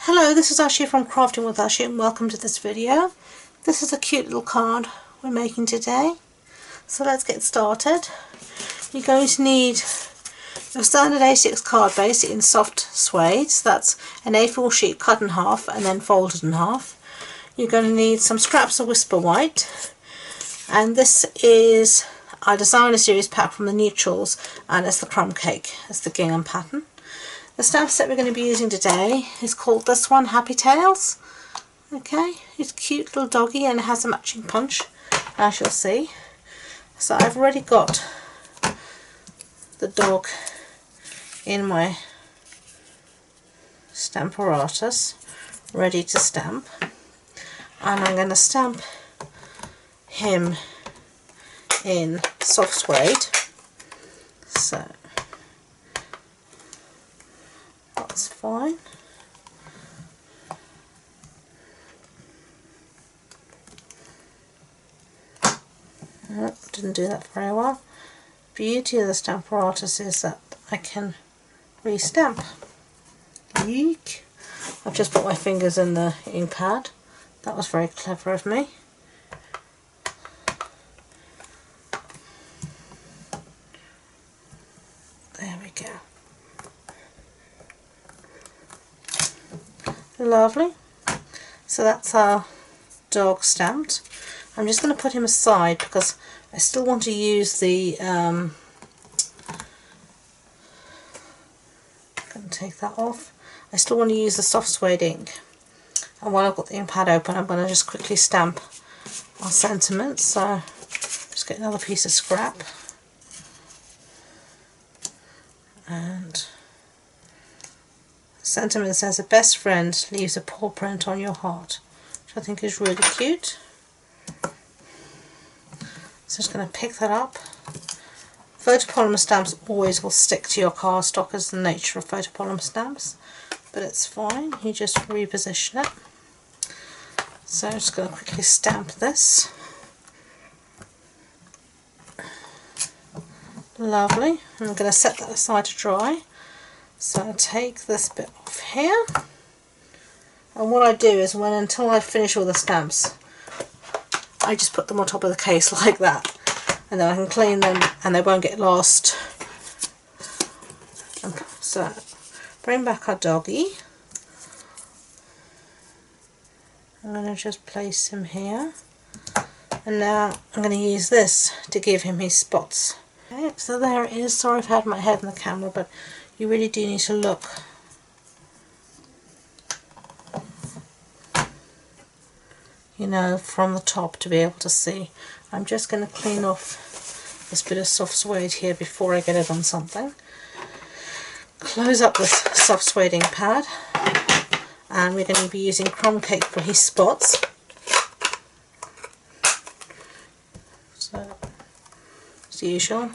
Hello, this is Ashley from Crafting with Ashley and welcome to this video. This is a cute little card we're making today. So let's get started. You're going to need your standard A6 card base in soft suede. So that's an A4 sheet cut in half and then folded in half. You're going to need some scraps of Whisper White, and this is our designer series pack from the Neutrals, and it's the crumb cake, it's the gingham pattern. The stamp set we're going to be using today is called this one, Happy Tails. Okay, it's a cute little doggy and it has a matching punch, as you'll see. So I've already got the dog in my Stamparatus ready to stamp, and I'm going to stamp him in soft suede. So that's fine. Oh, didn't do that very well. Beauty of the Stamparatus is that I can re-stamp. Eek! I've just put my fingers in the ink pad. That was very clever of me. There we go. Lovely. So that's our dog stamped. I'm just going to put him aside because I still want to use the I'm going to take that off. I still want to use the soft suede ink, and while I've got the ink pad open I'm going to just quickly stamp our sentiments. So just get another piece of scrap, and sentiment says, "A best friend leaves a paw print on your heart," which I think is really cute. So I'm just going to pick that up. Photopolymer stamps always will stick to your cardstock, as the nature of photopolymer stamps, but it's fine, you just reposition it. So I'm just going to quickly stamp this. Lovely. I'm going to set that aside to dry. So I'll take this bit off here, and what I do is until I finish all the stamps, I just put them on top of the case like that, and then I can clean them and they won't get lost. So bring back our doggy. I'm going to just place him here, and now I'm going to use this to give him his spots. Okay, so there it is. Sorry if I had my head in the camera, but you really do need to look. You know, from the top to be able to see. I'm just going to clean off this bit of soft suede here before I get it on something. Close up this soft suede ink pad, and we're going to be using crumb cake for his spots. So, as usual,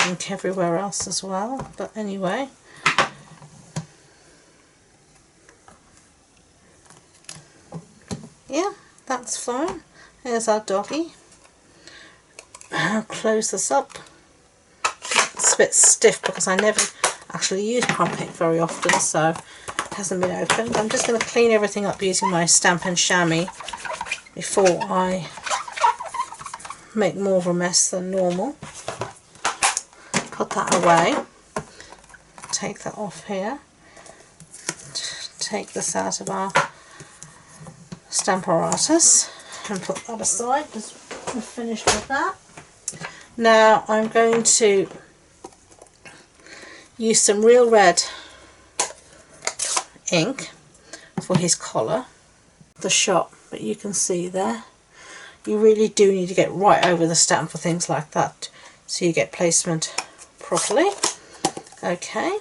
ink everywhere else as well, but anyway. Yeah, that's fine. There's our doggy. I'll close this up. It's a bit stiff because I never actually use crumb cake very often, so it hasn't been opened. I'm just going to clean everything up using my Stampin' Chamois before I make more of a mess than normal. Put that away. Take that off here. Take this out of our Stamparatus and put that aside because we're finished with that. Now I'm going to use some real red ink for his collar, the shop, but you can see there, you really do need to get right over the stamp for things like that so you get placement properly. Okay,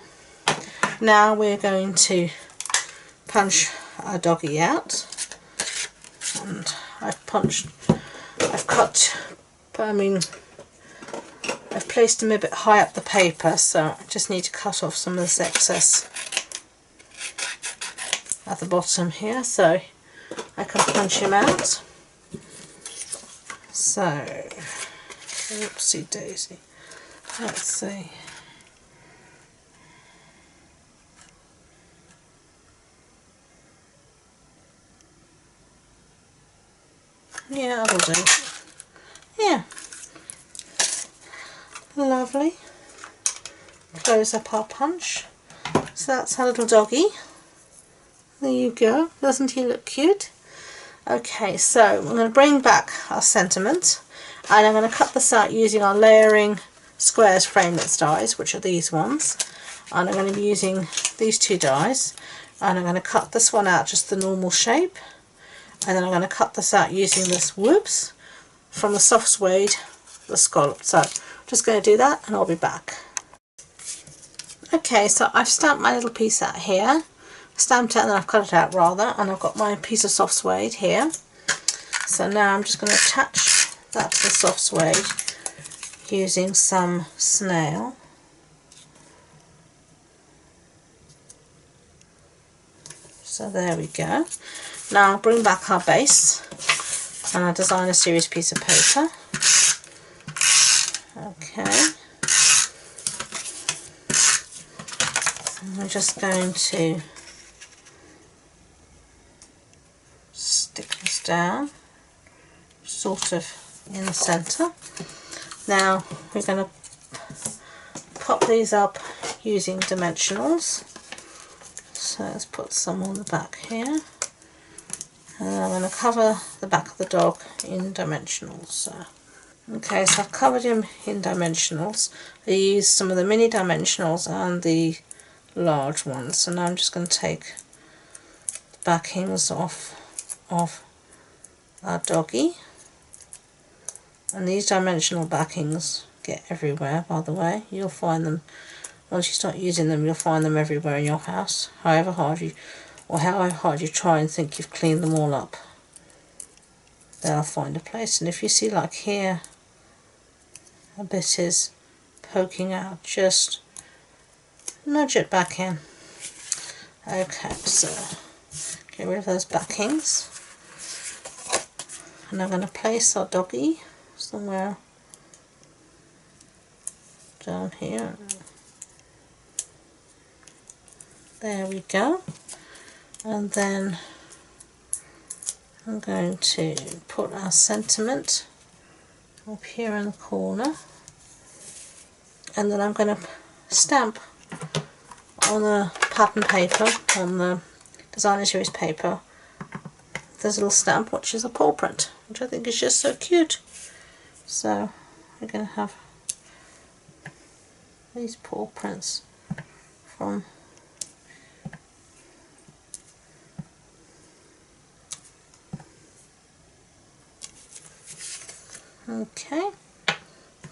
now we're going to punch our doggy out. And I've placed them a bit high up the paper, so I just need to cut off some of this excess at the bottom here so I can punch him out. So, oopsie daisy, let's see. Yeah, that'll do. Yeah. Lovely. Close up our punch. So that's our little doggy. There you go. Doesn't he look cute? Okay, so I'm going to bring back our sentiment, and I'm going to cut this out using our layering squares framelits dies, which are these ones. And I'm going to be using these two dies, and I'm going to cut this one out just the normal shape, and then I'm going to cut this out using this whoops from the soft suede, the scallop. So I'm just going to do that and I'll be back. Okay, so I've stamped my little piece out here, stamped it and then I've cut it out rather, and I've got my piece of soft suede here. So now I'm just going to attach that to the soft suede using some snail. So there we go. Now I'll bring back our base and our designer series piece of paper. Okay. And we're just going to stick this down, sort of in the centre. Now we're going to pop these up using dimensionals. So let's put some on the back here, and then I'm going to cover the back of the dog in dimensionals. So, okay, so I've covered him in dimensionals. I used some of the mini dimensionals and the large ones. So now I'm just going to take the backings off of our doggy, and these dimensional backings get everywhere, by the way. You'll find them once you start using them, you'll find them everywhere in your house. However hard you try and think you've cleaned them all up, they'll find a place. And if you see, like here, a bit is poking out, just nudge it back in. Okay, so get rid of those backings, and I'm going to place our doggy somewhere down here. There we go. And then I'm going to put our sentiment up here in the corner, and then I'm going to stamp on the pattern paper, on the designer series paper, there's a little stamp which is a paw print, which I think is just so cute. So we're going to have these paw prints from okay,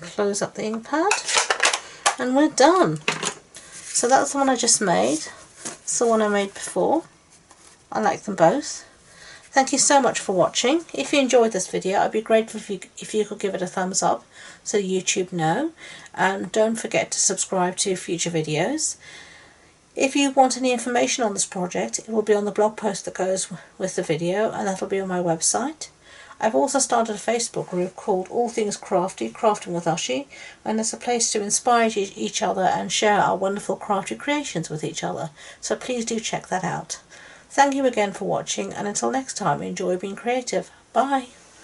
close up the ink pad, and we're done. So that's the one I just made. It's the one I made before. I like them both. Thank you so much for watching. If you enjoyed this video, I'd be grateful if you could give it a thumbs up so YouTube know. And don't forget to subscribe to future videos. If you want any information on this project, it will be on the blog post that goes with the video, and that'll be on my website. I've also started a Facebook group called All Things Crafty, Crafting with Ushi, and it's a place to inspire each other and share our wonderful crafty creations with each other. So please do check that out. Thank you again for watching, and until next time, enjoy being creative. Bye!